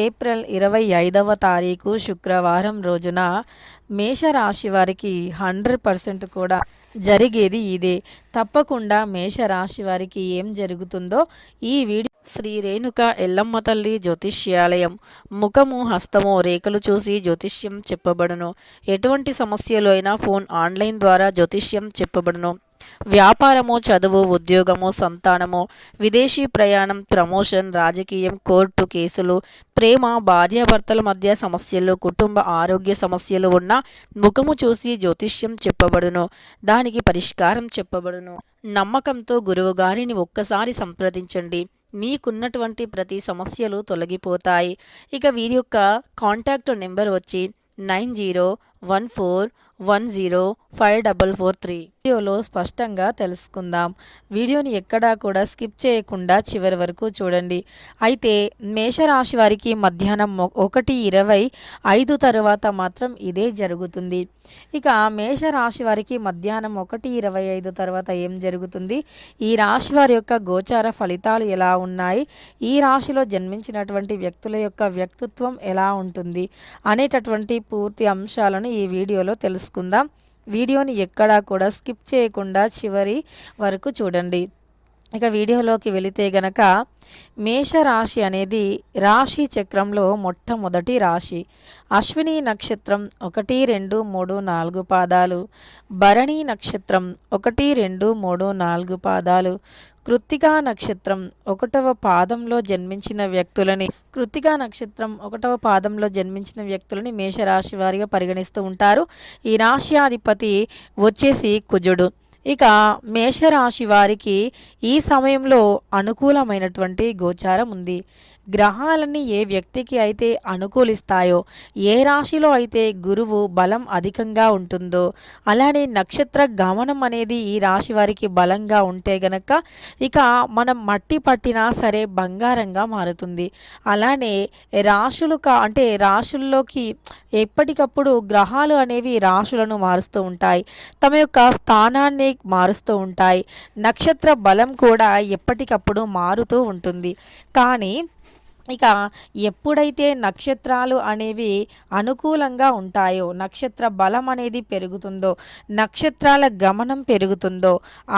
April 25వ తారీఖు శుక్రవారం రోజున మేషరాశి వారికి 100% కూడా జరిగేది ఇదే. తప్పకుండా మేషరాశి వారికి ఏం జరుగుతుందో ఈ వీడియో శ్రీ రేణుక ఎల్లమ్మ తల్లి జ్యోతిష్యాలయం ముఖము హస్తము రేఖలు చూసి జ్యోతిష్యం చెప్పబడును. ఎటువంటి సమస్యలు అయినా ఫోన్ ఆన్లైన్ ద్వారా జ్యోతిష్యం చెప్పబడును. వ్యాపారము, చదువు, ఉద్యోగము, సంతానము, విదేశీ ప్రయాణం, ప్రమోషన్, రాజకీయం, కోర్టు కేసులు, ప్రేమ, భార్యాభర్తల మధ్య సమస్యలు, కుటుంబ ఆరోగ్య సమస్యలు ఉన్న ముఖము చూసి జ్యోతిష్యం చెప్పబడును. దానికి పరిష్కారం చెప్పబడును. నమ్మకంతో గురువు గారిని ఒక్కసారి సంప్రదించండి. మీకున్నటువంటి ప్రతి సమస్యలు తొలగిపోతాయి. ఇక వీరి యొక్క కాంటాక్ట్ నెంబర్ వచ్చి 9014105443. వీడియోలో స్పష్టంగా తెలుసుకుందాం. వీడియోని ఎక్కడా కూడా స్కిప్ చేయకుండా చివరి వరకు చూడండి. అయితే మేషరాశి వారికి మధ్యాహ్నం 1:25 తర్వాత మాత్రం ఇదే జరుగుతుంది. ఇక మేషరాశి వారికి మధ్యాహ్నం 1:25 తర్వాత ఏం జరుగుతుంది, ఈ రాశి వారి యొక్క గోచార ఫలితాలు ఎలా ఉన్నాయి, ఈ రాశిలో జన్మించినటువంటి వ్యక్తుల యొక్క వ్యక్తిత్వం ఎలా ఉంటుంది అనేటటువంటి పూర్తి అంశాలను ఈ వీడియోలో తెలుసుకుందాం. వీడియోని ఎక్కడా కూడా స్కిప్ చేయకుండా చివరి వరకు చూడండి. ఇక వీడియోలోకి వెళితే గనక మేషరాశి అనేది రాశి చక్రంలో మొట్టమొదటి రాశి. అశ్విని నక్షత్రం 1, 2, 3, 4 పాదాలు, భరణి నక్షత్రం 1, 2, 3, 4 పాదాలు, కృత్తికా నక్షత్రం 1వ పాదంలో జన్మించిన వ్యక్తులని మేషరాశి వారిగా పరిగణిస్తూ ఉంటారు. ఈ రాశ్యాధిపతి వచ్చేసి కుజుడు. ఇక మేషరాశి వారికి ఈ సమయంలో అనుకూలమైనటువంటి గోచారం ఉంది. గ్రహాలన్నీ ఏ వ్యక్తికి అయితే అనుకూలిస్తాయో, ఏ రాశిలో అయితే గురువు బలం అధికంగా ఉంటుందో, అలానే నక్షత్ర గమనం అనేది ఈ రాశి వారికి బలంగా ఉంటే గనక ఇక మనం మట్టి పట్టినా సరే బంగారంగా మారుతుంది. అలానే అంటే రాశుల్లోకి ఎప్పటికప్పుడు గ్రహాలు అనేవి రాశులను మారుస్తూ ఉంటాయి, తమ యొక్క స్థానాన్ని మారుస్తూ ఉంటాయి. నక్షత్ర బలం కూడా ఎప్పటికప్పుడు మారుతూ ఉంటుంది. కానీ ఇక ఎప్పుడైతే నక్షత్రాలు అనేవి అనుకూలంగా ఉంటాయో, నక్షత్ర బలం అనేది పెరుగుతుందో, నక్షత్రాల గమనం పెరుగుతుందో,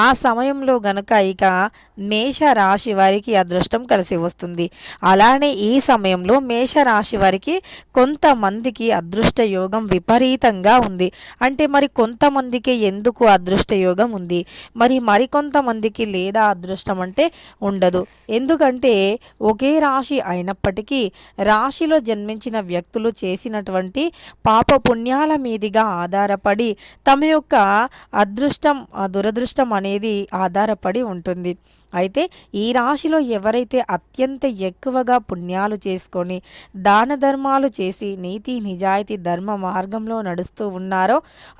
ఆ సమయంలో గనుక ఇక మేషరాశి వారికి అదృష్టం కలిసి వస్తుంది. అలానే ఈ సమయంలో మేషరాశి వారికి కొంతమందికి అదృష్ట యోగం విపరీతంగా ఉంది. అంటే మరి కొంతమందికి ఎందుకు అదృష్ట యోగం ఉంది, మరికొంతమందికి లేదా అదృష్టం అంటే ఉండదు. ఎందుకంటే ఒకే రాశి అయినప్పటికీ రాశిలో జన్మించిన వ్యక్తులు చేసినటువంటి పాప పుణ్యాల మీదుగా ఆధారపడి తమ యొక్క అదృష్టం దురదృష్టం అనేది ఆధారపడి ఉంటుంది. అయితే ఈ రాశిలో ఎవరైతే అత్యంత ఎక్కువగా పుణ్యాలు చేసుకొని దాన ధర్మాలు చేసి నీతి నిజాయితీ ధర్మ మార్గంలో నడుస్తూ ఉన్నారో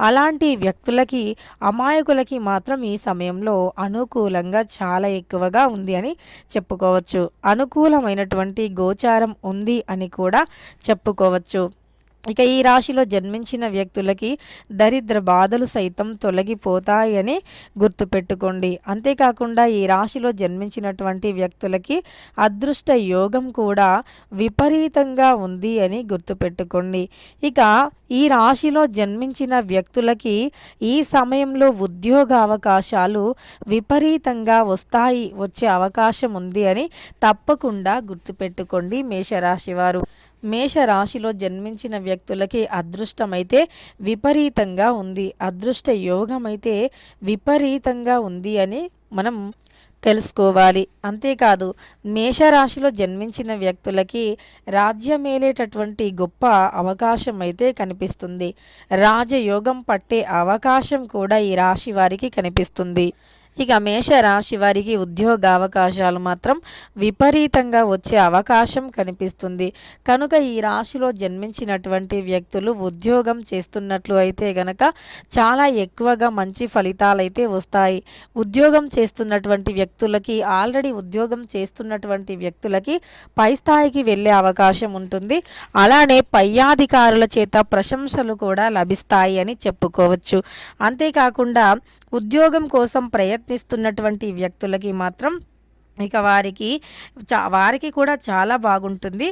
అలాంటి వ్యక్తులకి, అమాయకులకి మాత్రం ఈ సమయంలో అనుకూలంగా చాలా ఎక్కువగా ఉంది అని చెప్పుకోవచ్చు. అనుకూలమైనటువంటి గోచారం ఉంది అని కూడా చెప్పుకోవచ్చు. ఇక ఈ రాశిలో జన్మించిన వ్యక్తులకి దరిద్ర బాధలు సైతం తొలగిపోతాయని గుర్తుపెట్టుకోండి. అంతేకాకుండా ఈ రాశిలో జన్మించినటువంటి వ్యక్తులకి అదృష్ట యోగం కూడా విపరీతంగా ఉంది అని గుర్తుపెట్టుకోండి. ఇక ఈ రాశిలో జన్మించిన వ్యక్తులకి ఈ సమయంలో ఉద్యోగ అవకాశాలు విపరీతంగా వచ్చే అవకాశం ఉంది అని తప్పకుండా గుర్తుపెట్టుకోండి మేషరాశి వారు. మేషరాశిలో జన్మించిన వ్యక్తులకి అదృష్టమైతే విపరీతంగా ఉంది, అదృష్ట యోగం అయితే విపరీతంగా ఉంది అని మనం తెలుసుకోవాలి. అంతేకాదు మేషరాశిలో జన్మించిన వ్యక్తులకి రాజ్యమేలేటటువంటి గొప్ప అవకాశం అయితే కనిపిస్తుంది. రాజయోగం పట్టే అవకాశం కూడా ఈ రాశి వారికి కనిపిస్తుంది. ఇక మేషరాశి వారికి ఉద్యోగ అవకాశాలు మాత్రం విపరీతంగా వచ్చే అవకాశం కనిపిస్తుంది. కనుక ఈ రాశిలో జన్మించినటువంటి వ్యక్తులు ఉద్యోగం చేస్తున్నట్లు అయితే గనక చాలా ఎక్కువగా మంచి ఫలితాలు అయితే వస్తాయి. ఉద్యోగం చేస్తున్నటువంటి వ్యక్తులకి, ఆల్రెడీ ఉద్యోగం చేస్తున్నటువంటి వ్యక్తులకి పై స్థాయికి వెళ్ళే అవకాశం ఉంటుంది. అలానే పై అధికారుల చేత ప్రశంసలు కూడా లభిస్తాయి అని చెప్పుకోవచ్చు. అంతేకాకుండా ఉద్యోగం కోసం ప్రయత్నిస్తున్నటువంటి వ్యక్తులకి మాత్రం ఇక వారికి కూడా చాలా బాగుంటుంది.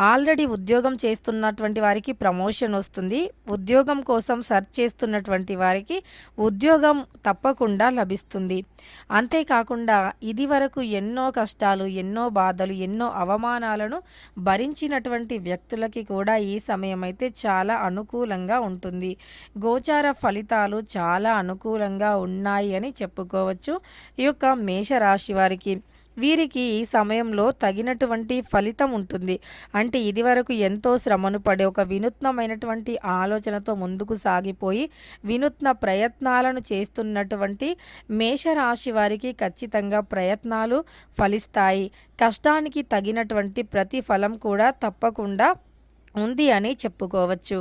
ఆల్రెడీ ఉద్యోగం చేస్తున్నటువంటి వారికి ప్రమోషన్ వస్తుంది. ఉద్యోగం కోసం సెర్చ్ చేస్తున్నటువంటి వారికి ఉద్యోగం తప్పకుండా లభిస్తుంది. అంతేకాకుండా ఇదివరకు ఎన్నో కష్టాలు, ఎన్నో బాధలు, ఎన్నో అవమానాలను భరించినటువంటి వ్యక్తులకి కూడా ఈ సమయం అయితే చాలా అనుకూలంగా ఉంటుంది. గోచార ఫలితాలు చాలా అనుకూలంగా ఉన్నాయి అని చెప్పుకోవచ్చు. ఈ యొక్క మేషరాశి వీరికి ఈ సమయంలో తగినటువంటి ఫలితం ఉంటుంది. అంటే ఇదివరకు ఎంతో శ్రమను పడే ఒక వినూత్నమైనటువంటి ఆలోచనతో ముందుకు సాగిపోయి వినూత్న ప్రయత్నాలను చేస్తున్నటువంటి మేషరాశి వారికి ఖచ్చితంగా ప్రయత్నాలు ఫలిస్తాయి. కష్టానికి తగినటువంటి ప్రతిఫలం కూడా తప్పకుండా ఉంది అని చెప్పుకోవచ్చు.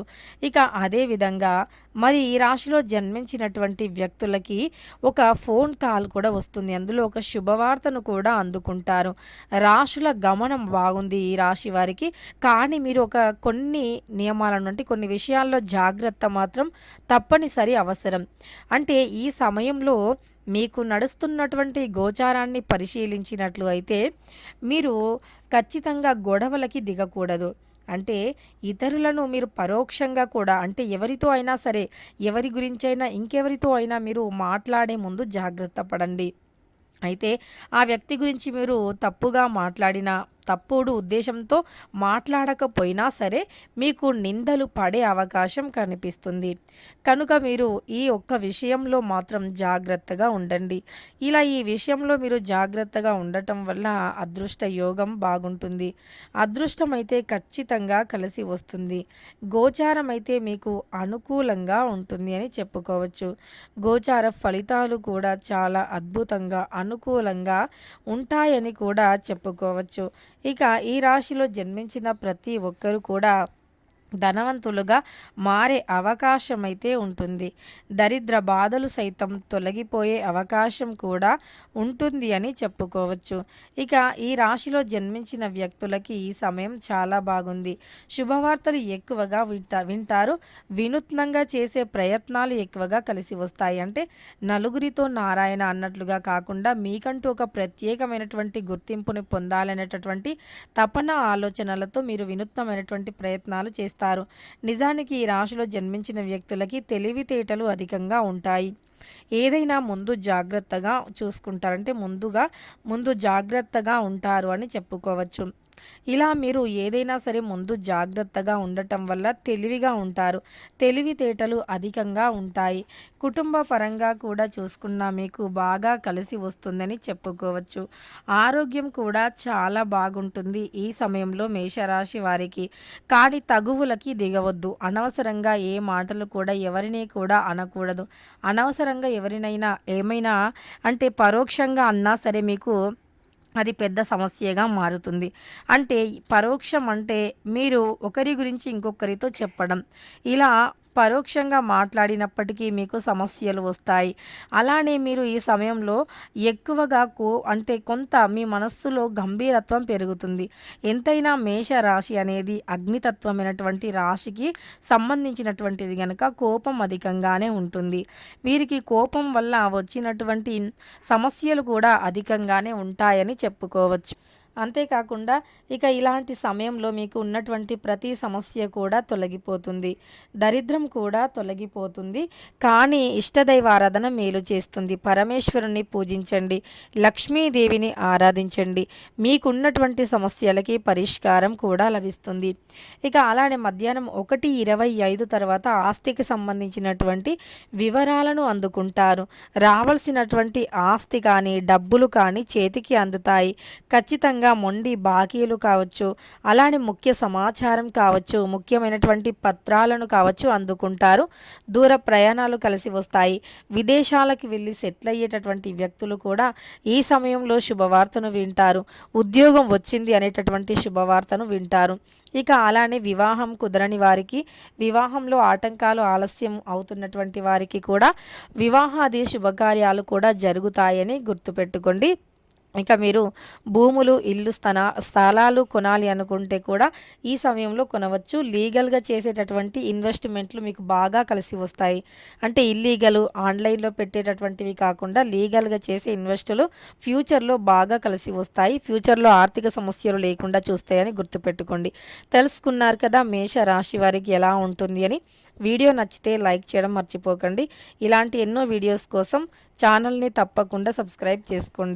ఇక అదేవిధంగా మరి ఈ రాశిలో జన్మించినటువంటి వ్యక్తులకి ఒక ఫోన్ కాల్ కూడా వస్తుంది. అందులో ఒక శుభవార్తను కూడా అందుకుంటారు. రాశుల గమనం బాగుంది ఈ రాశి వారికి. కానీ మీరు కొన్ని నియమాలను అంటే కొన్ని విషయాల్లో జాగ్రత్త మాత్రం తప్పనిసరి అవసరం. అంటే ఈ సమయంలో మీకు నడుస్తున్నటువంటి గోచారాన్ని పరిశీలించినట్లు అయితే మీరు ఖచ్చితంగా గొడవలకి దిగకూడదు. అంటే ఇతరులను మీరు పరోక్షంగా కూడా అంటే ఎవరితో అయినా సరే, ఎవరి గురించైనా ఇంకెవరితో అయినా మీరు మాట్లాడే ముందు జాగ్రత్త పడండి. అయితే ఆ వ్యక్తి గురించి మీరు తప్పుగా మాట్లాడినా, తప్పుడు ఉద్దేశంతో మాట్లాడకపోయినా సరే మీకు నిందలు పడే అవకాశం కనిపిస్తుంది. కనుక మీరు ఈ ఒక్క విషయంలో మాత్రం జాగ్రత్తగా ఉండండి. ఇలా ఈ విషయంలో మీరు జాగ్రత్తగా ఉండటం వల్ల అదృష్ట యోగం బాగుంటుంది. అదృష్టం అయితే ఖచ్చితంగా కలిసి వస్తుంది. గోచారం అయితే మీకు అనుకూలంగా ఉంటుంది అని చెప్పుకోవచ్చు. గోచార ఫలితాలు కూడా చాలా అద్భుతంగా అనుకూలంగా ఉంటాయని కూడా చెప్పుకోవచ్చు. ఇక ఈ రాశిలో జన్మించిన ప్రతి ఒక్కరు కూడా ధనవంతులుగా మారే అవకాశం అయితే ఉంటుంది. దరిద్ర బాధలు సైతం తొలగిపోయే అవకాశం కూడా ఉంటుంది అని చెప్పుకోవచ్చు. ఇక ఈ రాశిలో జన్మించిన వ్యక్తులకి ఈ సమయం చాలా బాగుంది. శుభవార్తలు ఎక్కువగా వింటారు. వినూత్నంగా చేసే ప్రయత్నాలు ఎక్కువగా కలిసి వస్తాయి. అంటే నలుగురితో నారాయణ అన్నట్లుగా కాకుండా మీకంటూ ఒక ప్రత్యేకమైనటువంటి గుర్తింపుని పొందాలనేటటువంటి తపన ఆలోచనలతో మీరు వినూత్నమైనటువంటి ప్రయత్నాలు చేస్తారు. నిజానికి ఈ రాశిలో జన్మించిన వ్యక్తులకి తెలివితేటలు అధికంగా ఉంటాయి. ఏదైనా ముందు జాగ్రత్తగా చూసుకుంటారంటే ముందు జాగ్రత్తగా ఉంటారు అని చెప్పుకోవచ్చు. ఇలా మీరు ఏదైనా సరే ముందు జాగ్రత్తగా ఉండటం వల్ల తెలివిగా ఉంటారు. తెలివితేటలు అధికంగా ఉంటాయి. కుటుంబ పరంగా కూడా చూసుకున్నా మీకు బాగా కలిసి వస్తుందని చెప్పుకోవచ్చు. ఆరోగ్యం కూడా చాలా బాగుంటుంది ఈ సమయంలో మేషరాశి వారికి. కానీ తగువులకి దిగవద్దు. అనవసరంగా ఏ మాటలు కూడా ఎవరిని కూడా అనకూడదు. అనవసరంగా ఎవరినైనా ఏమైనా అంటే పరోక్షంగా అన్నా సరే మీకు అది పెద్ద సమస్యగా మారుతుంది. అంటే పరోక్షం అంటే మీరు ఒకరి గురించి ఇంకొకరితో చెప్పడం. ఇలా పరోక్షంగా మాట్లాడినప్పటికీ మీకు సమస్యలు వస్తాయి. అలానే మీరు ఈ సమయంలో ఎక్కువగా అంటే కొంత మీ మనస్సులో గంభీరత్వం పెరుగుతుంది. ఎంతైనా మేష రాశి అనేది అగ్నితత్వమైనటువంటి రాశికి సంబంధించినటువంటిది కనుక కోపం అధికంగానే ఉంటుంది. వీరికి కోపం వల్ల వచ్చినటువంటి సమస్యలు కూడా అధికంగానే ఉంటాయని చెప్పుకోవచ్చు. అంతేకాకుండా ఇక ఇలాంటి సమయంలో మీకు ఉన్నటువంటి ప్రతి సమస్య కూడా తొలగిపోతుంది. దరిద్రం కూడా తొలగిపోతుంది. కానీ ఇష్టదైవ ఆరాధన మేలు చేస్తుంది. పరమేశ్వరుని పూజించండి. లక్ష్మీదేవిని ఆరాధించండి. మీకున్నటువంటి సమస్యలకి పరిష్కారం కూడా లభిస్తుంది. ఇక అలానే మధ్యాహ్నం 1:25 తర్వాత ఆస్తికి సంబంధించినటువంటి వివరాలను అందుకుంటారు. రావాల్సినటువంటి ఆస్తి కానీ డబ్బులు కానీ చేతికి అందుతాయి. ఖచ్చితంగా మొండి బాకీలు కావచ్చు, అలానే ముఖ్య సమాచారం కావచ్చు, ముఖ్యమైనటువంటి పత్రాలను కావచ్చు అందుకుంటారు. దూర ప్రయాణాలు కలిసి వస్తాయి. విదేశాలకు వెళ్ళి సెటిల్ అయ్యేటటువంటి వ్యక్తులు కూడా ఈ సమయంలో శుభవార్తను వింటారు. ఉద్యోగం వచ్చింది అనేటటువంటి శుభవార్తను వింటారు. ఇక అలానే వివాహం కుదరని వారికి, వివాహంలో ఆటంకాలు ఆలస్యం అవుతున్నటువంటి వారికి కూడా వివాహాది శుభకార్యాలు కూడా జరుగుతాయని గుర్తుపెట్టుకోండి. ఇక మీరు భూములు, ఇల్లు, స్థలాలు కొనాలి అనుకుంటే కూడా ఈ సమయంలో కొనవచ్చు. లీగల్‌గా చేసేటటువంటి ఇన్వెస్ట్‌మెంట్లు మీకు బాగా కలిసి వస్తాయి. అంటే ఇల్లీగలు, ఆన్‌లైన్‌లో పెట్టేటటువంటివి కాకుండా లీగల్‌గా చేసే ఇన్వెస్టులు ఫ్యూచర్‌లో బాగా కలిసి వస్తాయి. ఫ్యూచర్‌లో ఆర్థిక సమస్యలు లేకుండా చూస్తాయని గుర్తుపెట్టుకోండి. తెలుసుకున్నారు కదా మేష రాశి వారికి ఎలా ఉంటుంది అని. వీడియో నచ్చితే లైక్ చేయడం మర్చిపోకండి. ఇలాంటి ఎన్నో వీడియోస్ కోసం ఛానల్‌ని తప్పకుండా సబ్స్క్రైబ్ చేసుకోండి.